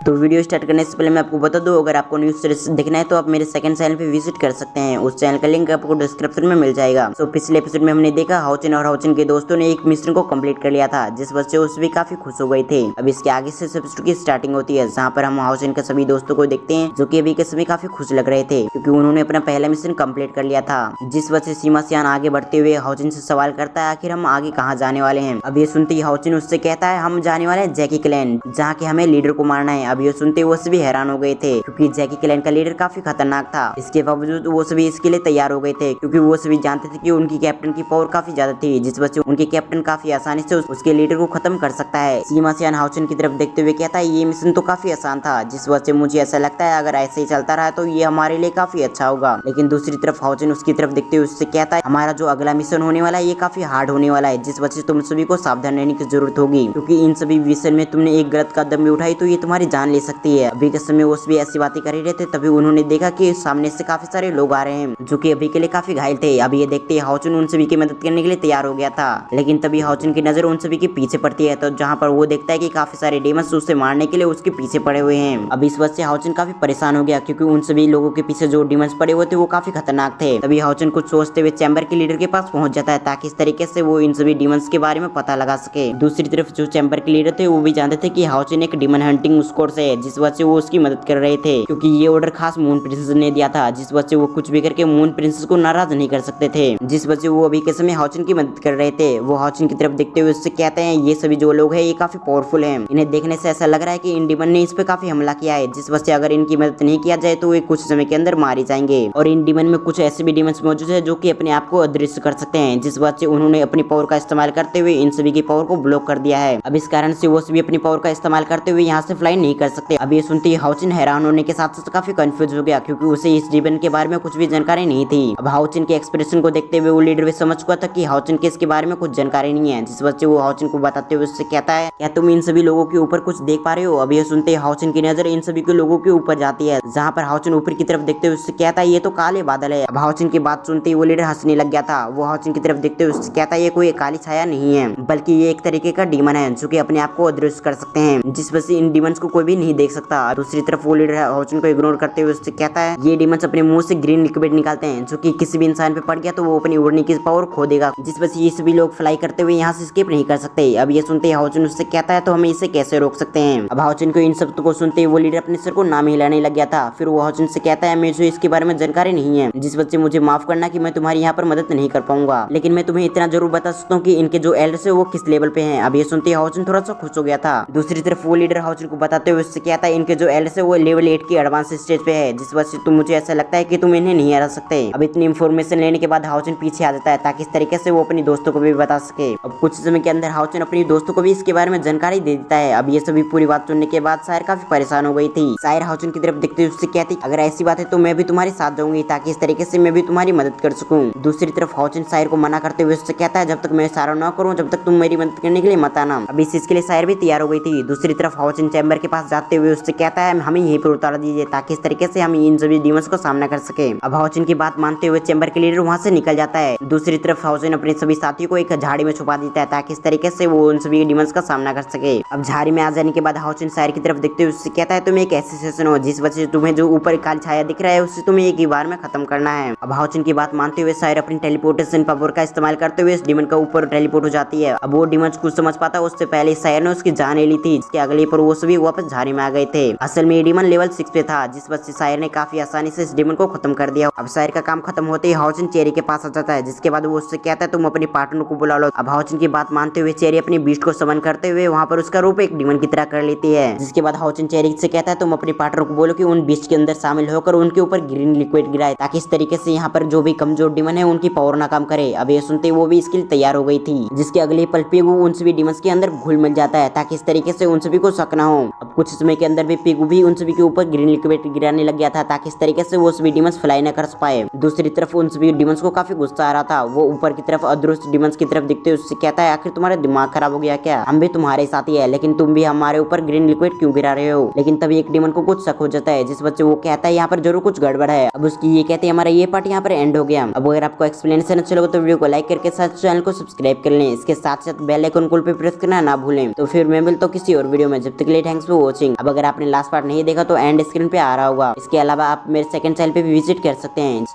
तो video start करने से पहले मैं आपको बता दूं, अगर आपको न्यूज़ सीरीज देखना है तो आप मेरे सेकंड चैनल पे विजिट कर सकते हैं। उस चैनल का लिंक आपको डिस्क्रिप्शन में मिल जाएगा। तो पिछले एपिसोड में हमने देखा हाओचन और हाओचन के दोस्तों ने एक मिशन को कंप्लीट कर लिया था, जिस वजह से वो सभी काफी खुश हो गए थे। अब इसके आगे से एपिसोड की स्टार्टिंग होती है, जहाँ पर हम हाओचन के सभी दोस्तों को देखते हैं जो कि अभी के समय काफी खुश लग रहे थे, क्योंकि उन्होंने अपना पहला मिशन कंप्लीट कर लिया था। जिस वजह से सीमा सियान आगे बढ़ते हुए हाओचन से सवाल करता है आखिर हम आगे कहाँ जाने वाले हैं। अब ये सुनते ही हाओचन उससे कहता है हम जाने वाले हैं जैकी क्लैन, जहाँ के हमें लीडर को मारना है। अब ये सुनते वो सभी हैरान हो गए थे, क्योंकि जैकी क्लैन का लीडर काफी खतरनाक था। इसके बावजूद वो सभी इसके लिए तैयार हो गए थे, क्योंकि वो सभी जानते थे कि उनकी कैप्टन की पावर काफी ज्यादा थी, जिस वजह से उनके कैप्टन काफी आसानी से उसके लीडर को खत्म कर सकता है। सीमा सियान हाओचन की तरफ देखते हुए कहता है ये मिशन तो काफी आसान था, जिस वजह से मुझे ऐसा लगता है अगर ऐसे ही चलता रहा तो ये हमारे लिए काफी अच्छा होगा। लेकिन दूसरी तरफ हाओचन उसकी तरफ देखते हुए उससे कहता है हमारा जो अगला मिशन होने वाला है ये काफी हार्ड होने वाला है, जिस वजह से तुम सभी को सावधान रहने की जरूरत होगी, क्योंकि इन सभी मिशन में तुमने एक गलत कदम भी उठाई तो ये तुम्हारी जान ले सकती है। अभी के समय वो सभी ऐसी बातें कर ही रहे थे, तभी उन्होंने देखा कि सामने से काफी सारे लोग आ रहे हैं जो कि अभी के लिए काफी घायल थे। अभी ये देखते हाओचन उन सभी की मदद करने के लिए तैयार हो गया था, लेकिन तभी हाओचन की नजर उन सभी के पीछे पड़ती है, तो जहाँ पर वो देखता है कि काफी सारे डेमंस उसे मारने के लिए उसके पीछे पड़े हुए हैं। अब इस वजह से हाओचन काफी परेशान हो गया, क्योंकि उन सभी लोगों के पीछे जो डेमंस पड़े हुए थे वो काफी खतरनाक थे। तभी हाओचन कुछ सोचते हुए चैम्बर के लीडर के पास पहुंच जाता है, ताकि इस तरीके से वो इन सभी डेमंस के बारे में पता लगा सके। दूसरी तरफ जो चैम्बर के लीडर थे वो भी जानते थे कि हाओचन एक डेमन हंटिंग स्क्वाड से है, जिस वजह से वो उसकी मदद कर रहे थे, क्योंकि ये ऑर्डर खास मून प्रिंसेस ने दिया था, जिस वजह से वो कुछ भी करके मून प्रिंसेस को नाराज नहीं कर सकते थे, जिस वजह से वो अभी के समय हाओचन की मदद कर रहे थे। वो हाओचन की तरफ देखते हुए उससे कहते हैं ये सभी जो लोग हैं ये काफी पावरफुल हैं, इन्हें देखने से ऐसा लग रहा है कि इन डीमन ने इस पे काफी हमला किया है, जिस वजह से अगर इनकी मदद नहीं किया जाए तो वे कुछ समय के अंदर मारे जाएंगे। और इन डीमन में कुछ ऐसे भी डीमंस मौजूद है जो कि अपने आप को अदृश्य कर सकते हैं, जिस वजह से उन्होंने अपनी पावर का इस्तेमाल करते हुए इन सभी की पावर को ब्लॉक कर दिया है। अब इस कारण से वो सभी अपनी पावर का इस्तेमाल करते हुए यहाँ से फ्लाई नहीं कर सकते। अब ये सुनते ही हाओचन हैरान होने के साथ साथ काफी कंफ्यूज हो गया, क्योंकि उसे इस डीमन के बारे में कुछ भी जानकारी नहीं थी। अब हाओचन के एक्सप्रेशन को देखते हुए वो लीडर भी समझ चुका था कि हाओचन के इसके बारे में कुछ जानकारी नहीं है, जिस वजह से वो हाओचन को बताते हुए उससे कहता है क्या तुम इन सभी लोगों के ऊपर कुछ देख पा रहे हो। अब ये सुनते ही हाओचन की नजर इन सभी के लोगों के ऊपर जाती है, जहाँ पर हाओचन ऊपर की तरफ देखते हुए उससे कहता है ये तो काले बादल है। अब हाओचन की बात सुनते ही वो लीडर हंसने लग गया था। वो हाओचन की तरफ देखते हुए उससे कहता है ये कोई काली छाया नहीं है, बल्कि ये एक तरीके का डीमन है जो कि अपने आप को अदृश्य कर सकते हैं, जिस वजह से इन डीमंस को कोई भी नहीं देख सकता। दूसरी तरफ वो लीडर हाओचन को इग्नोर करते हुए उससे कहता है ये डीमंस अपने मुंह से ग्रीन लिक्विड निकालते हैं, जो कि किसी भी इंसान पे पड़ गया तो वो अपनी उड़ने की पावर खो देगा, जिस वजह से ये सभी लोग फ्लाई करते हुए यहाँ से स्केप नहीं कर सकते। अब ये सुनते ही हाओचन उससे कहता है तो हमें इसे कैसे रोक सकते हैं। अब हाओचन को इन सब को सुनते ही वो लीडर अपने सर को नाम हिलाने लग गया था। फिर वो हाओचन से कहता है मुझे इसके बारे में जानकारी नहीं है, जिस वजह से मुझे माफ करना कि मैं तुम्हारी यहाँ पर मदद नहीं कर पाऊंगा, लेकिन मैं तुम्हें इतना जरूर बता सकता हूँ कि इनके जो एल्डर्स है वो किस लेवल पे हैं। अब ये सुनते ही हाओचन थोड़ा सा खुश हो गया था। दूसरी तरफ वो लीडर हाओचन को बताते हुए उससे कहता है इनके जो एल्डर्स है वो लेवल 8 की एडवांस स्टेज पे है, जिस वजह से तुम मुझे ऐसा लगता है कि तुम इन्हें नहीं हरा सकते। अब इतनी इन्फॉर्मेशन लेने के बाद हाओचन पीछे आ जाता है, ताकि इस तरीके से वो अपनी दोस्तों को भी बता सके। अब कुछ समय के अंदर हाओचन अपनी दोस्तों को भी इसके बारे में जानकारी दे देता है। अब ये सभी पूरी बात सुनने के बाद सायर काफी परेशान हो गई थी। सायर हाओचन की तरफ देखते हुए उससे कहती अगर ऐसी बात है तो मैं भी तुम्हारे साथ जाऊंगी, ताकि इस तरीके से मैं भी तुम्हारी मदद कर सकूं। दूसरी तरफ हाओचन सायर को मना करते हुए उससे कहता है जब तक मैं इशारा न करूं जब तक तुम मेरी मदद करने के लिए मत आना। अब इस चीज के लिए सायर भी तैयार हो गई थी। दूसरी तरफ हाओचन चैम्बर के पास जाते हुए उससे कहता है हमें यहीं पर उतार दीजिए, ताकि इस तरीके से हम इन सभी डीमंस को सामना कर सके। अब हाओचन की बात मानते हुए चैम्बर के लीडर वहाँ से निकल जाता है। दूसरी तरफ हाओचन अपने सभी साथियों को एक झाड़ी में छुपा देता है, ताकि इस तरीके से वो उन सभी डीमंस का सामना कर सके। अब झाड़ी में आ जाने के बाद हाओचन सायर की तरफ देखते हुए उससे कहता है तुम एक ऐसी सेशन हो जिस वजह से तुम्हें जो ऊपर काली छाया दिख रहा है उससे तुम्हें एक ही बार में खत्म करना है। अब हाओचन की बात मानते हुए सायर अपनी टेलीपोर्टेशन पावर का इस्तेमाल करते हुए इस डीमन का ऊपर टेलीपोर्ट हो जाती है। अब वो डीमन कुछ समझ पाता उससे पहले सायर ने उसकी जान ले ली थी, जिसके अगले पर वो सभी वापस झाड़ी में आ गए थे। असल में ये डीमन लेवल 6 पे था, जिस वजह से सायर ने काफी आसानी से इस डीमन को खत्म कर दिया। अब सायर का काम खत्म होते ही हाओचन चेरी के पास आ जाता है, जिसके बाद वो उससे कहता है तुम अपने पार्टनर को बुला लो। अब हाओचन की बात मानते हुए चेरी अपनी बीस्ट को समन करते हुए वहाँ पर उसका रूप एक डीमन की तरह कर लेती है, जिसके बाद हाओचन चेरी से कहता है तुम अपने पार्टनर को बोलो कि उन बीस्ट के अंदर शामिल होकर उनके ऊपर ग्रीन लिक्विड गिराए, ताकि इस तरीके से यहाँ पर जो भी कमजोर डीमन है उनकी पावर ना काम करे। अब ये सुनते वो भी इसके लिए तैयार हो गई थी, जिसके अगले पल पिगू उन सभी डीमंस के अंदर घुल मिल जाता है, ताकि इस तरीके से उन सभी को शक ना हो। अब कुछ समय के अंदर भी पिगू भी उन सभी के ऊपर ग्रीन लिक्विड गिराने लग गया था, ताकि इस तरीके से वो सभी डीमंस फ्लाई न कर पाए। दूसरी तरफ उन सभी डीमंस को काफी गुस्सा आ रहा था। वो ऊपर की तरफ अदृश्य डीमंस की तरफ दिखते उससे कहता है आखिर तुम्हारा दिमाग खराब हो गया क्या, हम भी तुम्हारे साथ ही है, लेकिन तुम भी हमारे ऊपर ग्रीन लिक्विड क्यों गिरा रहे हो। लेकिन तभी एक डीमन को कुछ शक हो जाता है, जिस वजह से वो कहता है यहाँ पर जरूर कुछ गड़बड़ है। अब उसकी ये कहते हैं हमारा ये पार्ट यहाँ पर एंड हो गया। अब अगर आपको एक्सप्लेनेशन अच्छा लगा तो वीडियो को लाइक करके साथ चैनल को सब्सक्राइब कर लें। इसके साथ साथ बेल आइकन को प्रेस करना ना भूलें। तो फिर मैं मिलता हूँ किसी और वीडियो में, जब तक के लिए थैंक्स फॉर वॉचिंग। वॉचिंग। अब अगर आपने लास्ट पार्ट नहीं देखा तो एंड स्क्रीन पे आ रहा होगा। इसके अलावा आप मेरे सेकंड चैनल पे भी विजिट कर सकते हैं।